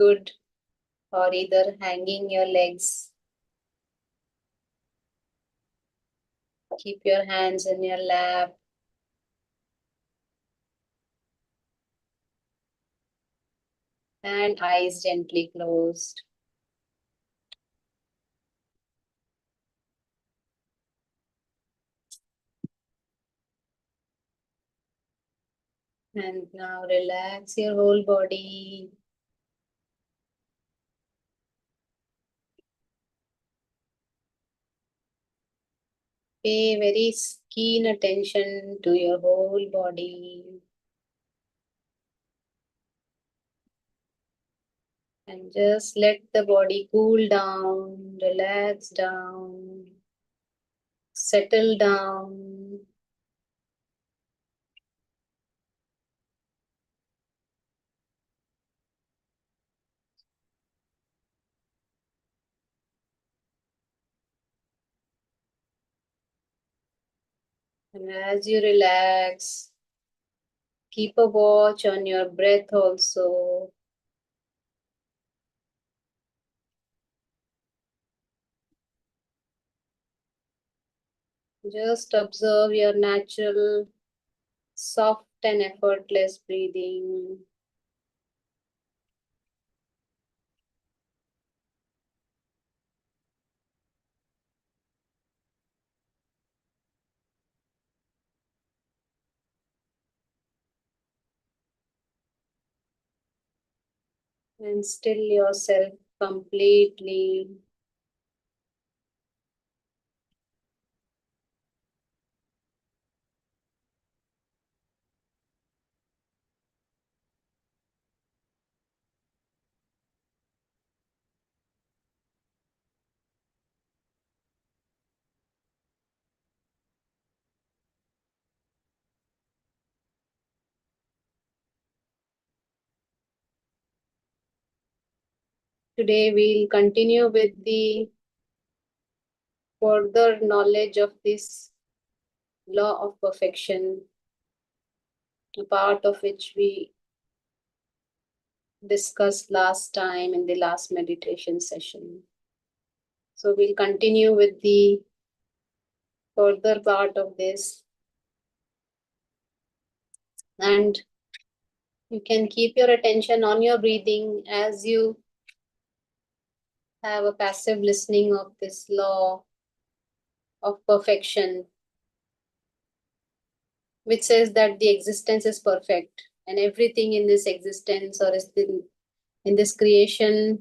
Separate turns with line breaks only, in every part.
good, or either hanging your legs. Keep your hands in your lap. And eyes gently closed. And now relax your whole body. Pay very keen attention to your whole body. And just let the body cool down, relax down, settle down. And as you relax, keep a watch on your breath also. Just observe your natural, soft and effortless breathing. And still yourself completely. Today we'll continue with the further knowledge of this law of perfection, a part of which we discussed last time in the last meditation session. So we'll continue with the further part of this, and you can keep your attention on your breathing as you have a passive listening of this law of perfection, which says that the existence is perfect and everything in this existence or is in this creation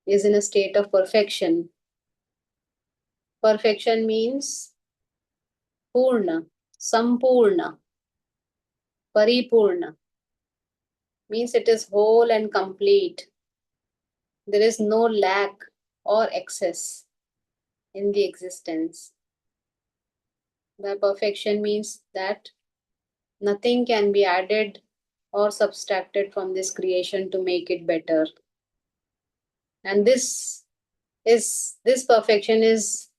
is in a state of perfection. Perfection means Purna, Sampurna, Paripurna, means it is whole and complete. There is no lack or excess in the existence. The perfection means that nothing can be added or subtracted from this creation to make it better. And this perfection is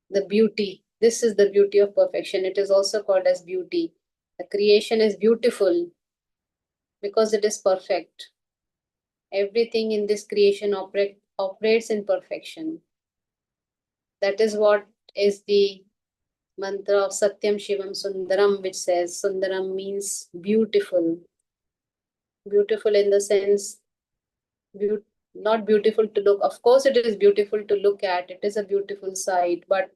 the beauty. This is the beauty of perfection. It is also called as beauty. The creation is beautiful because it is perfect. Everything in this creation operates in perfection. That is what is the mantra of Satyam Shivam Sundaram, which says Sundaram means beautiful. Beautiful in the sense, not beautiful to look. Of course, it is beautiful to look at. It is a beautiful sight, but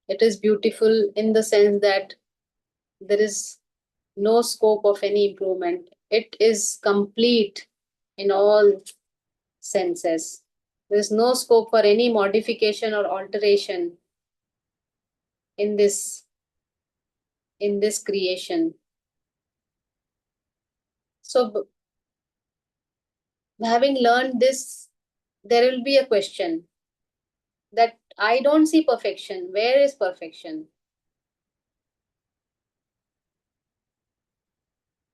it is beautiful in the sense that there is no scope of any improvement. It is complete in all senses. There is no scope for any modification or alteration in this creation. So having learned this, there will be a question that I don't see perfection. Where is perfection?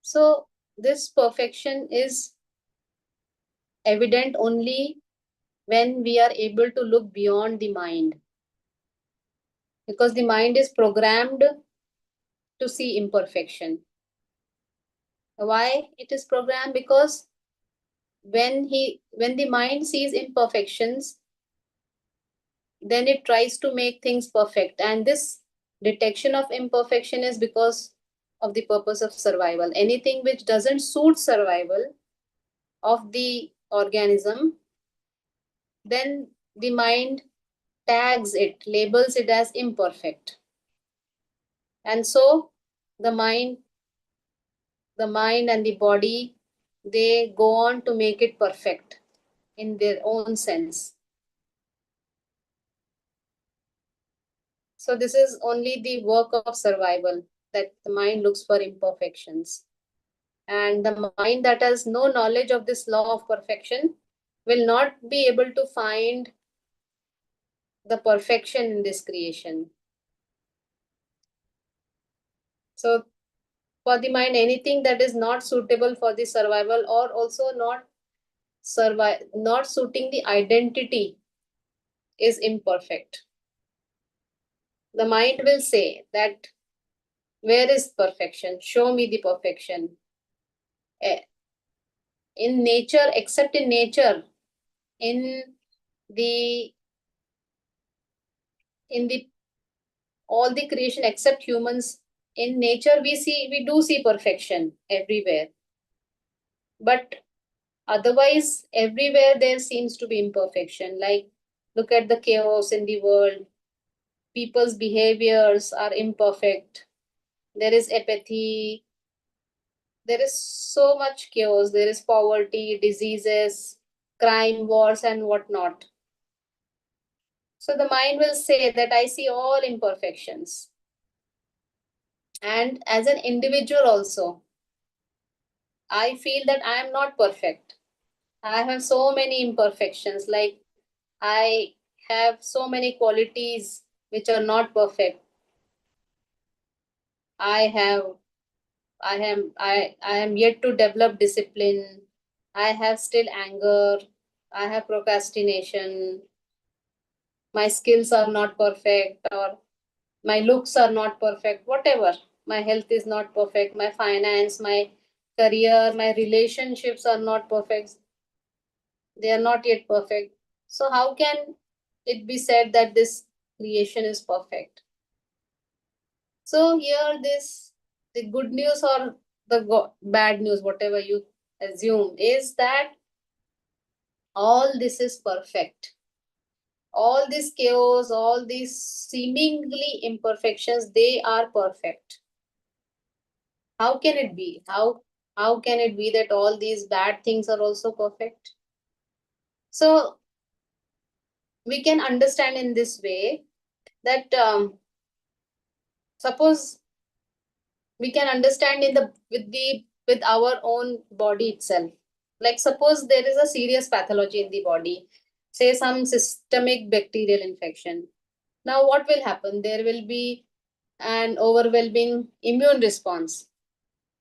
So this perfection is evident only when we are able to look beyond the mind, because the mind is programmed to see imperfection. Why it is programmed? Because when the mind sees imperfections, then it tries to make things perfect. And this detection of imperfection is because of the purpose of survival. Anything which doesn't suit survival of the organism, then the mind tags it, labels it as imperfect. And so the mind, the mind and the body, they go on to make it perfect in their own sense. So this is only the work of survival, that the mind looks for imperfections. And the mind that has no knowledge of this law of perfection will not be able to find the perfection in this creation. So for the mind, anything that is not suitable for the survival, or also not suiting the identity, is imperfect. The mind will say that, where is perfection? Show me the perfection. Eh, in nature, except in nature, in the in the all the creation except humans, in nature we do see perfection everywhere. But otherwise, everywhere there seems to be imperfection. Like, look at the chaos in the world. People's behaviors are imperfect. There is apathy. There is so much chaos. There is poverty, diseases, crime, wars, and whatnot. So the mind will say that I see all imperfections. And as an individual also, I feel that I am not perfect. I have so many imperfections. Like, I have so many qualities which are not perfect. I have I am yet to develop discipline. I have still anger. I have procrastination. My skills are not perfect, or my looks are not perfect, whatever. My health is not perfect. My finance, my career, my relationships are not perfect. They are not yet perfect. So how can it be said that this creation is perfect? So here, this, the good news or the bad news, whatever you assume, is that all this is perfect. All this chaos, all these seemingly imperfections, they are perfect. How can it be? How can it be that all these bad things are also perfect? So we can understand in this way that, suppose we can understand in the with our own body itself. Like, suppose there is a serious pathology in the body, say some systemic bacterial infection. Now what will happen? There will be an overwhelming immune response.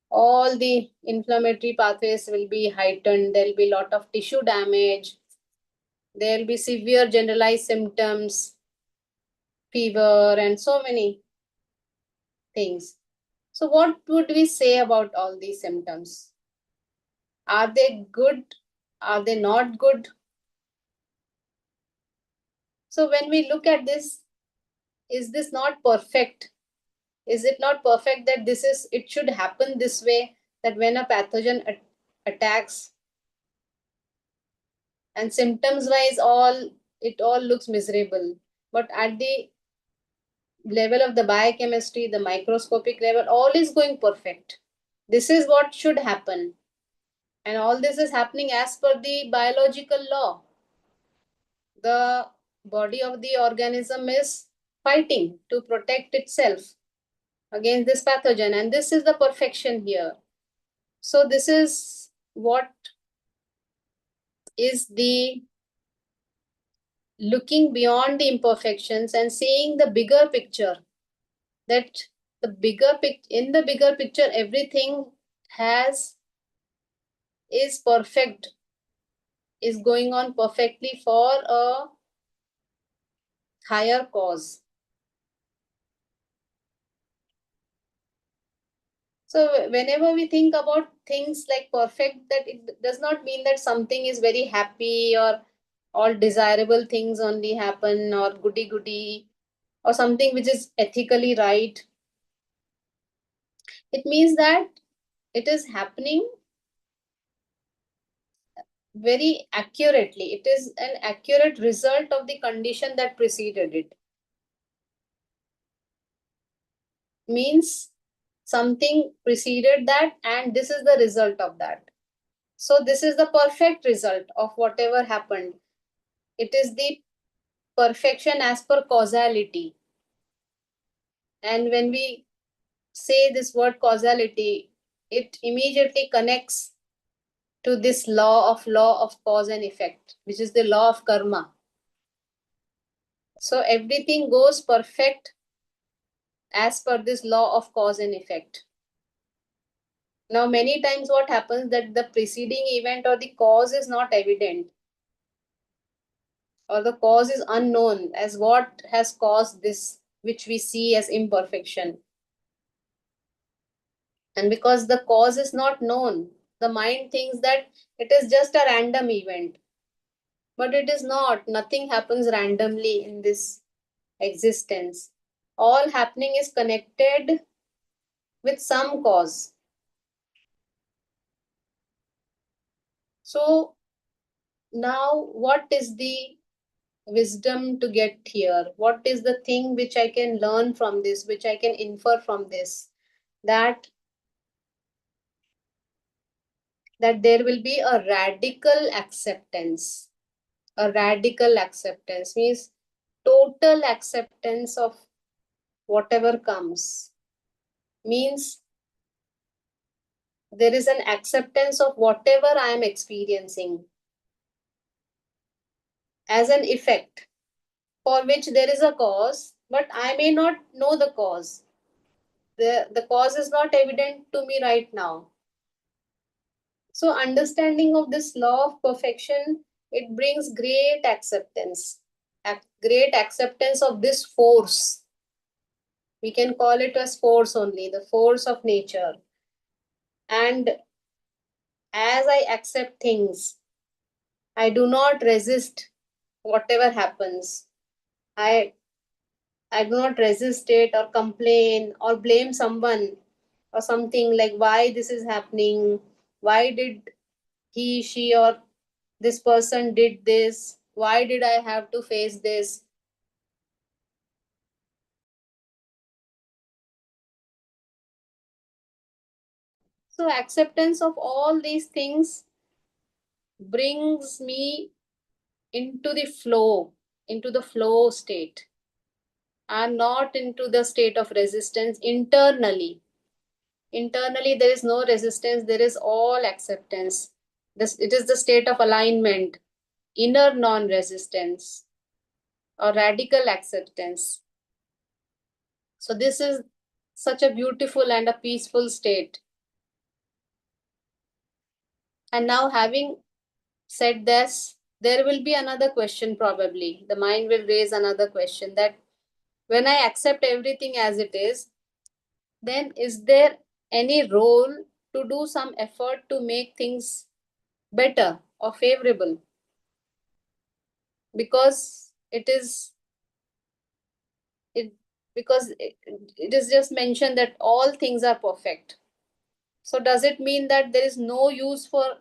All the inflammatory pathways will be heightened. There will be a lot of tissue damage. There will be severe generalized symptoms, fever, and so many things. So what would we say about all these symptoms? Are they good? Are they not good? So when we look at this, is this not perfect? Is it not perfect that it should happen this way, that when a pathogen attacks, and symptoms wise, it all looks miserable, but at the level of the biochemistry, the microscopic level, all is going perfect. This is what should happen. And all this is happening as per the biological law. The body of the organism is fighting to protect itself against this pathogen, and this is the perfection here. So this is what is the looking beyond the imperfections and seeing the bigger picture, that in the bigger picture, everything has is perfect, is going on perfectly for a higher cause. So whenever we think about things like perfect, that it does not mean that something is very happy or all desirable things only happen or goody goody or something which is ethically right. It means that it is happening very accurately. It is an accurate result of the condition that preceded it. Means something preceded that, and this is the result of that. So, this is the perfect result of whatever happened. It is the perfection as per causality. And when we say this word causality, it immediately connects to this law of cause and effect, which is the law of karma. So everything goes perfect as per this law of cause and effect. Now, many times what happens that the preceding event or the cause is not evident, or the cause is unknown as what has caused this, which we see as imperfection. And because the cause is not known, the mind thinks that it is just a random event. But it is not. Nothing happens randomly in this existence. All happening is connected with some cause. So now what is the wisdom to get here? What is the thing which I can learn from this, which I can infer from this? That that there will be a radical acceptance. A radical acceptance means total acceptance of whatever comes. Means there is an acceptance of whatever I am experiencing as an effect for which there is a cause, but I may not know the cause. The cause is not evident to me right now. So understanding of this law of perfection, it brings great acceptance, great acceptance of this force. We can call it as force only, the force of nature. And as I accept things, I do not resist whatever happens. I I do not resist it or complain or blame someone or something like why this is happening, why did he, she, or this person did this, why did I have to face this. So acceptance of all these things brings me into the flow state, and not into the state of resistance internally. Internally there is no resistance, there is all acceptance. This, it is the state of alignment, inner non-resistance or radical acceptance. So this is such a beautiful and a peaceful state. And now, having said this, there will be another question probably. The mind will raise another question that when I accept everything as it is, then is there any role to do some effort to make things better or favorable? Because it is it because it is just mentioned that all things are perfect. So does it mean that there is no use for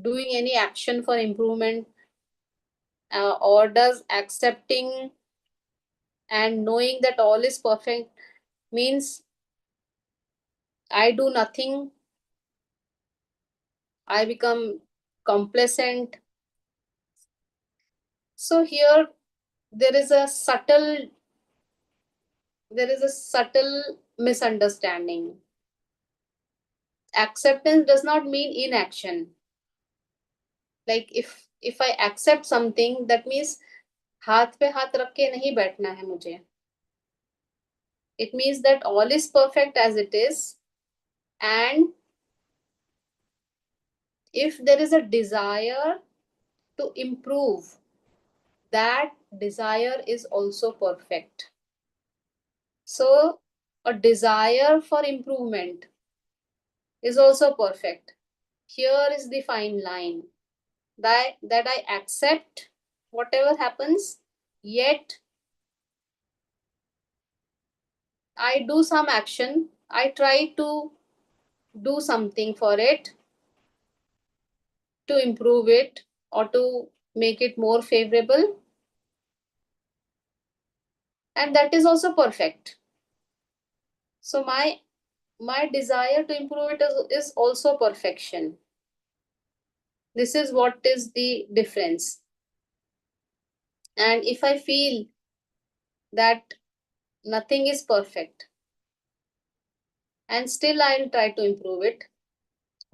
doing any action for improvement, or does accepting and knowing that all is perfect means I do nothing, I become complacent? So here there is a subtle misunderstanding. Acceptance does not mean inaction. Like if I accept something, that means हाथ पे हाथ रख के नहीं बैठना है मुझे. It means that all is perfect as it is, and if there is a desire to improve, that desire is also perfect. So a desire for improvement is also perfect. Here is the fine line that I accept whatever happens, yet I do some action. I try to do something for it to improve it or to make it more favorable, and that is also perfect. So my desire to improve it is also perfection. This is what is the difference. And if I feel that nothing is perfect and still I'll try to improve it,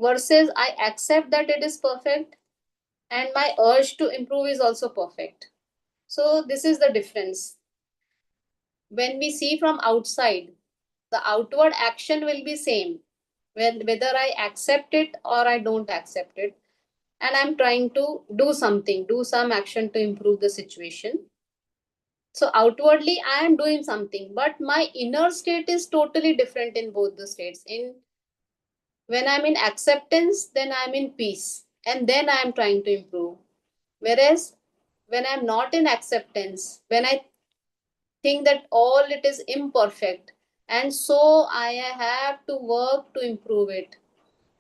versus I accept that it is perfect and my urge to improve is also perfect. So this is the difference. When we see from outside, the outward action will be same, whether I accept it or I don't accept it, and I'm trying to do something, do some action to improve the situation. So outwardly I am doing something, but my inner state is totally different in both the states. In when I'm in acceptance, then I'm in peace, and then I'm trying to improve. Whereas when I'm not in acceptance, when I think that all it is imperfect, and so I have to work to improve it.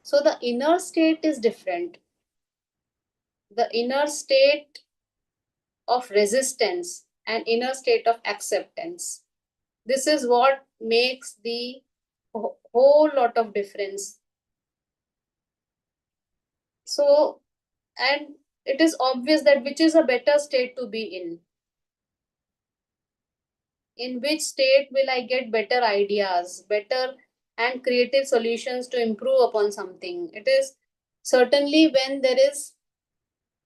So the inner state is different. The inner state of resistance and inner state of acceptance. This is what makes the whole lot of difference. So, and it is obvious that which is a better state to be in which state will I get better ideas, better and creative solutions to improve upon something. It is certainly when there is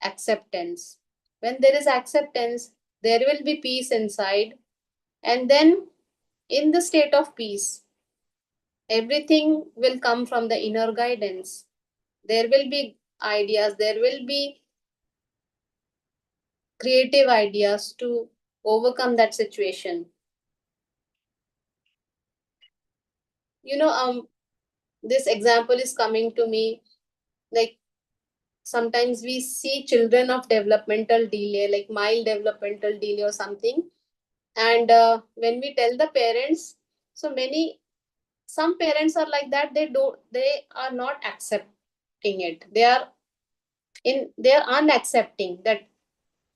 acceptance. When there is acceptance, there will be peace inside. And then, in the state of peace, everything will come from the inner guidance. There will be ideas, there will be creative ideas to overcome that situation. You know, this example is coming to me, like sometimes we see children of developmental delay, like mild developmental delay or something, and when we tell the parents, so many some parents are like that, they are not accepting it, they are unaccepting that.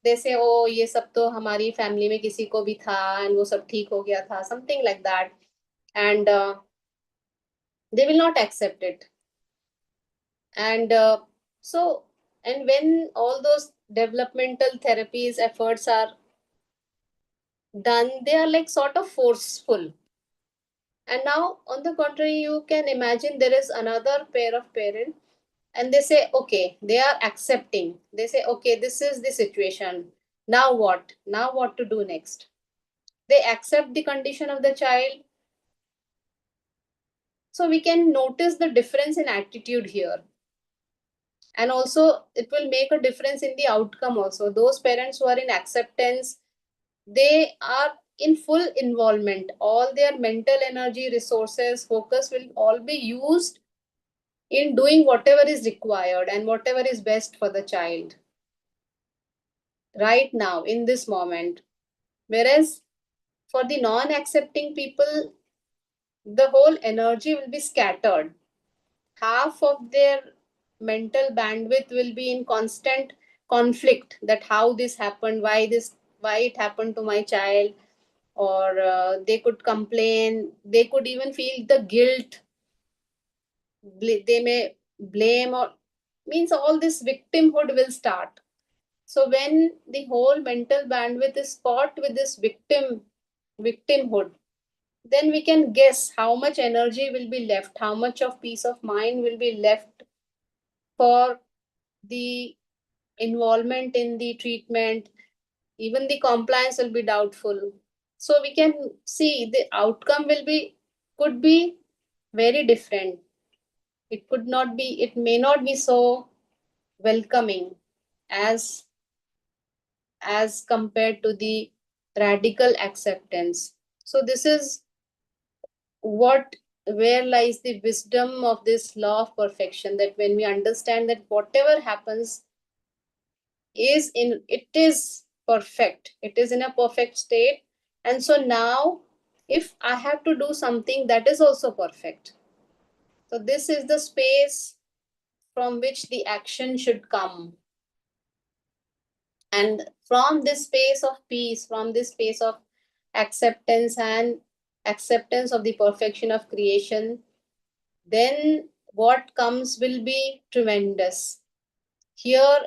They say, oh, ये सब तो हमारी family में किसी को भी था and वो सब ठीक हो गया था, something like that. And they will not accept it. And so, and when all those developmental therapies efforts are done, they are like sort of forceful. And now, on the contrary, you can imagine there is another pair of parents, and they say, okay, they are accepting. They say, okay, this is the situation. Now what? Now what to do next? They accept the condition of the child. So we can notice the difference in attitude here. And also, it will make a difference in the outcome also. Those parents who are in acceptance, they are in full involvement. All their mental energy, resources, focus will all be used in doing whatever is required and whatever is best for the child right now in this moment. Whereas for the non accepting people, the whole energy will be scattered. Half of their mental bandwidth will be in constant conflict, that how this happened, why it happened to my child, or they could complain, they could even feel the guilt, they may blame, or means all this victimhood will start. So when the whole mental bandwidth is caught with this victimhood, then we can guess how much energy will be left, how much of peace of mind will be left for the involvement in the treatment. Even the compliance will be doubtful. So we can see the outcome will be, could be very different. It could not be, it may not be so welcoming as compared to the radical acceptance. So this is what where lies the wisdom of this law of perfection, that when we understand that whatever happens it is perfect, it is in a perfect state. And so now if I have to do something, that is also perfect. So this is the space from which the action should come. And from this space of peace, from this space of acceptance and acceptance of the perfection of creation, then what comes will be tremendous. Here,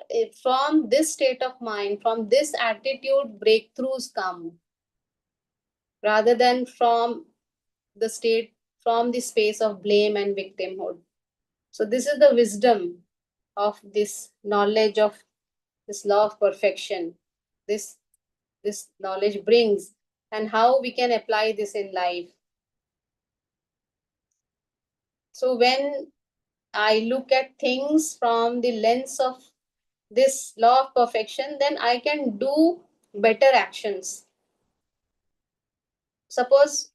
from this state of mind, from this attitude, breakthroughs come, rather than from the space of blame and victimhood. So this is the wisdom of this knowledge of this law of perfection. This this knowledge brings, and how we can apply this in life. So when I look at things from the lens of this law of perfection, then I can do better actions. Suppose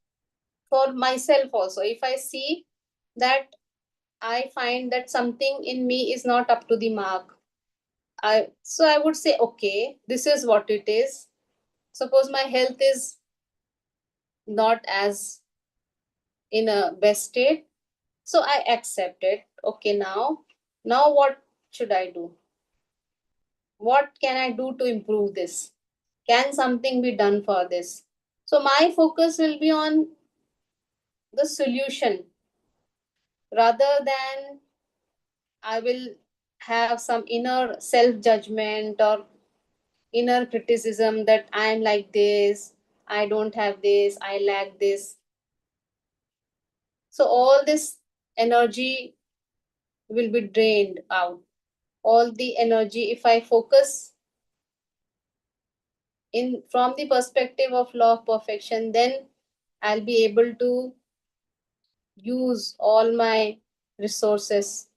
for myself also, if I see that I find that something in me is not up to the mark, I would say, okay, this is what it is. Suppose my health is not as in a best state, so I accept it. Okay, now what should I do? What can I do to improve this? Can something be done for this? So my focus will be on the solution, rather than I will have some inner self judgment or inner criticism that I am like this, I don't have this, I lack this. So all this energy will be drained out. All the energy, if I focus in from the perspective of law of perfection, then I'll be able to use all my resources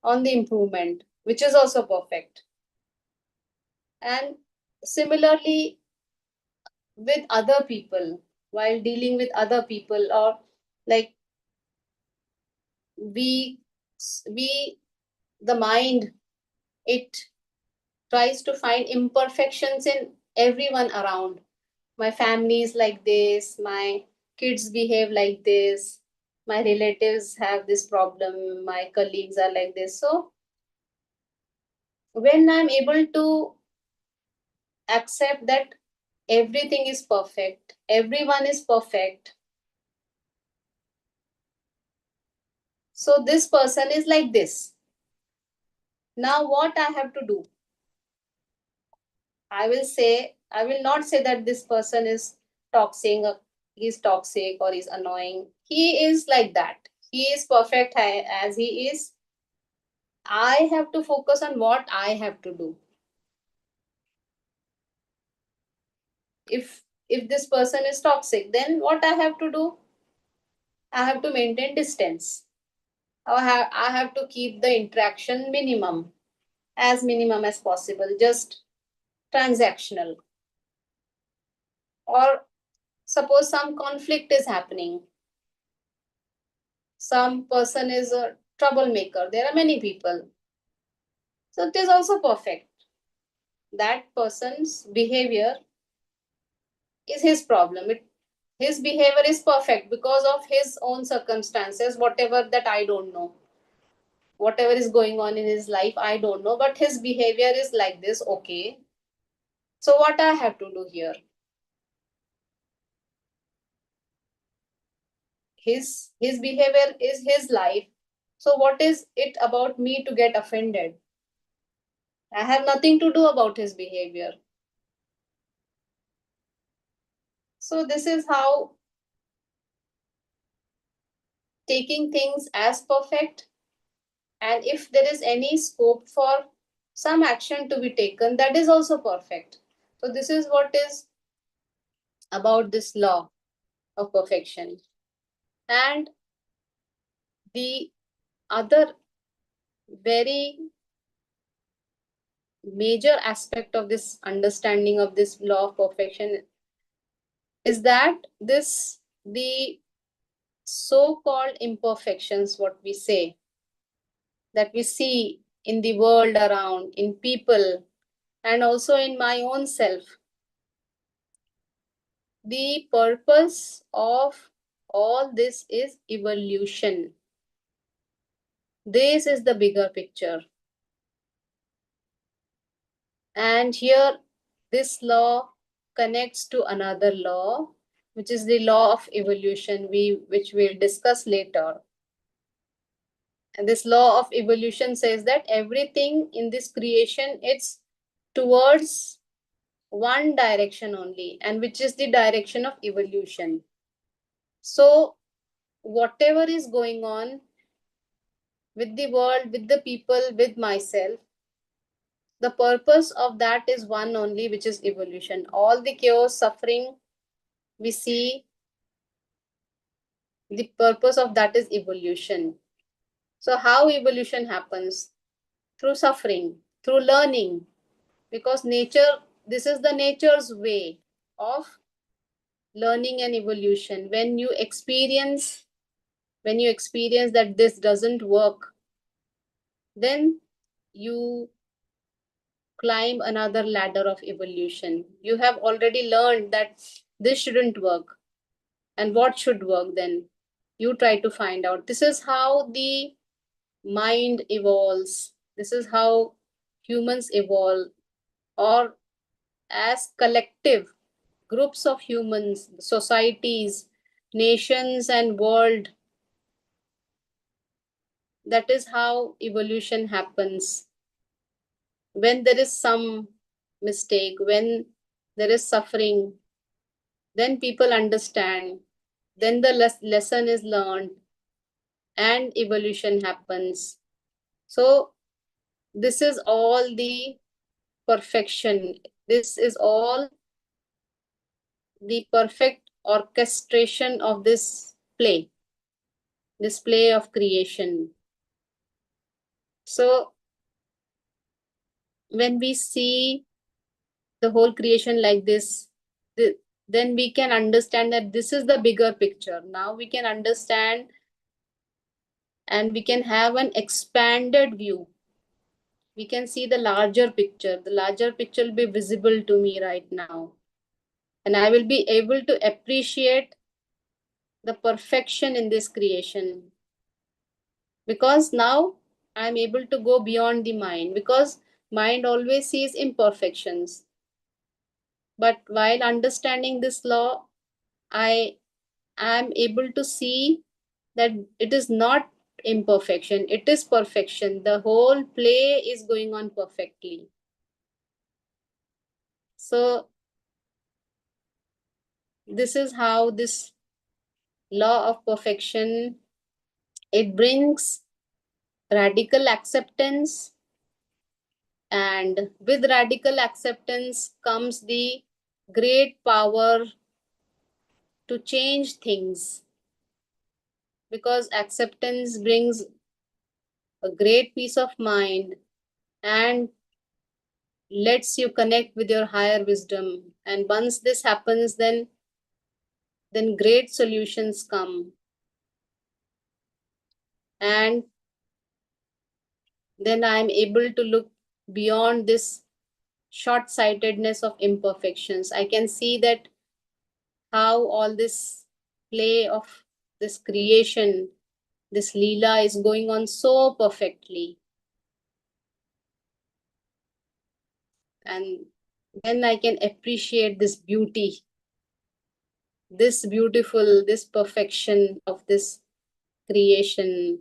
on the improvement, which is also perfect. And similarly, with other people, while dealing with other people, or like we we the mind, it tries to find imperfections in everyone around. My family is like this, my kids behave like this, my relatives have this problem, my colleagues are like this. So when I'm able to accept that everything is perfect, everyone is perfect, so this person is like this, now what I have to do? I will not say that this person is toxic, he's toxic or he's annoying. He is like that. He is perfect as he is. I have to focus on what I have to do. If this person is toxic, then what I have to do? I have to maintain distance. I have to keep the interaction minimum as possible, just transactional. Or suppose some conflict is happening, some person is a troublemaker, there are many people, so it is also perfect. That person's behavior is his problem. His behavior is perfect because of his own circumstances, whatever that I don't know, whatever is going on in his life I don't know, but his behavior is like this. Okay, so what I have to do here? His behavior is his life, so what is it about me to get offended? I have nothing to do about his behavior. So this is how taking things as perfect, and if there is any scope for some action to be taken, that is also perfect. So this is what is about this law of perfection. And the other very major aspect of this understanding of this law of perfection is that this the so-called imperfections, what we say, that we see in the world around, in people, and also in my own self. The purpose of all this is evolution. This is the bigger picture. And here, this law connects to another law, which is the law of evolution, which we'll discuss later. And this law of evolution says that everything in this creation, it's towards one direction only, and which is the direction of evolution. So whatever is going on with the world, with the people, with myself, the purpose of that is one only, which is evolution. All the chaos, suffering we see, the purpose of that is evolution. So how evolution happens? Through suffering, through learning, because nature, this is the nature's way of learning and evolution. When you experience that this doesn't work, then you climb another ladder of evolution. You have already learned that this shouldn't work, and what should work, then you try to find out. This is how the mind evolves. This is how humans evolve, or as collective groups of humans, societies, nations, and world. That is how evolution happens. When there is some mistake, when there is suffering, then people understand, then the lesson is learned, and evolution happens. So this is all the perfection. This is all the perfect orchestration of this play of creation. So when we see the whole creation like this, then we can understand that this is the bigger picture. Now we can understand, and we can have an expanded view. We can see the larger picture. The larger picture will be visible to me right now. And I will be able to appreciate the perfection in this creation. Because now I'm able to go beyond the mind, because mind always sees imperfections. But while understanding this law, I am able to see that it is not imperfection, it is perfection. The whole play is going on perfectly. So this is how this law of perfection, it brings radical acceptance, and with radical acceptance comes the great power to change things, because acceptance brings a great peace of mind and lets you connect with your higher wisdom. And once this happens, then great solutions come, and then I am able to look beyond this short-sightedness of imperfections. I can see that how all this play of this creation, this Leela, is going on so perfectly. And then I can appreciate this beauty, this beautiful, this perfection of this creation,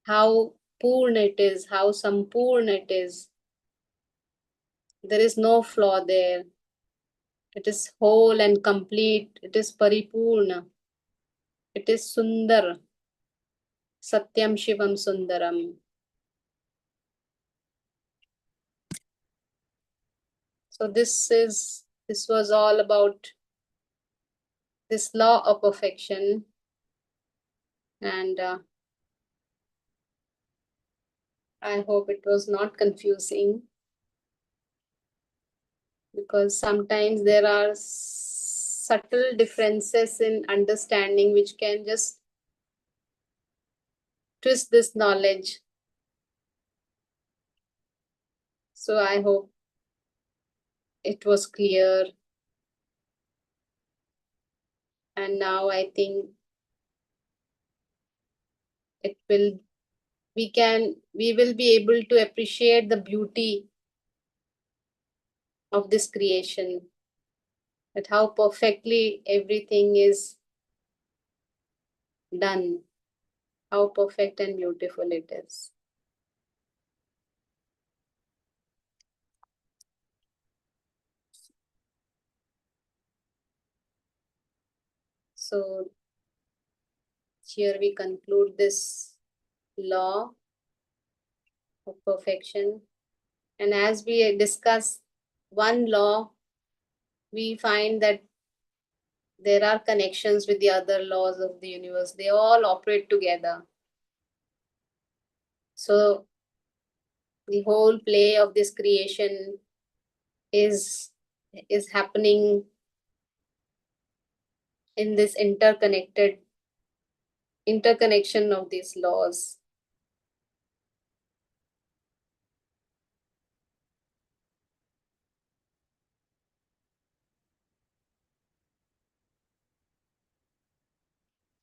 how purna it is, how sampurna it is. There is no flaw there. It is whole and complete. It is paripurna. It is sundar. Satyam Shivam Sundaram. So this was all about this law of perfection. And I hope it was not confusing, because sometimes there are subtle differences in understanding which can just twist this knowledge. So I hope it was clear. And now I think it will we will be able to appreciate the beauty of this creation, that how perfectly everything is done, how perfect and beautiful it is. So here we conclude this law of perfection. And as we discuss one law, we find that there are connections with the other laws of the universe. They all operate together. So the whole play of this creation is is happening in this interconnection of these laws.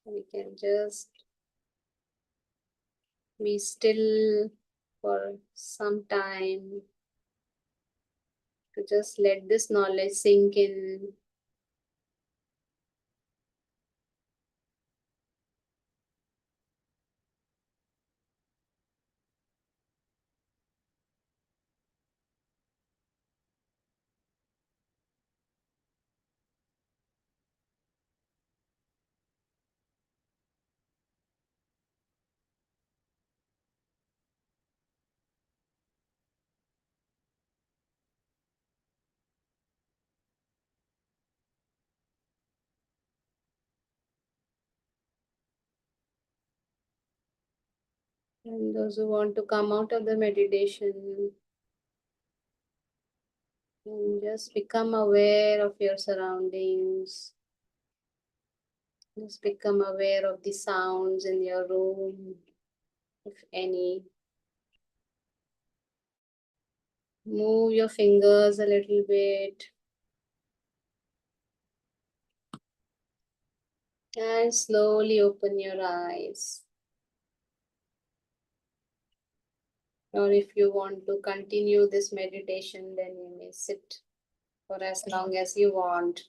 We can just be still for some time to just let this knowledge sink in. And those who want to come out of the meditation, and just become aware of your surroundings. Just become aware of the sounds in your room, if any. Move your fingers a little bit. And slowly open your eyes. Or if you want to continue this meditation, then you may sit for as long as you want.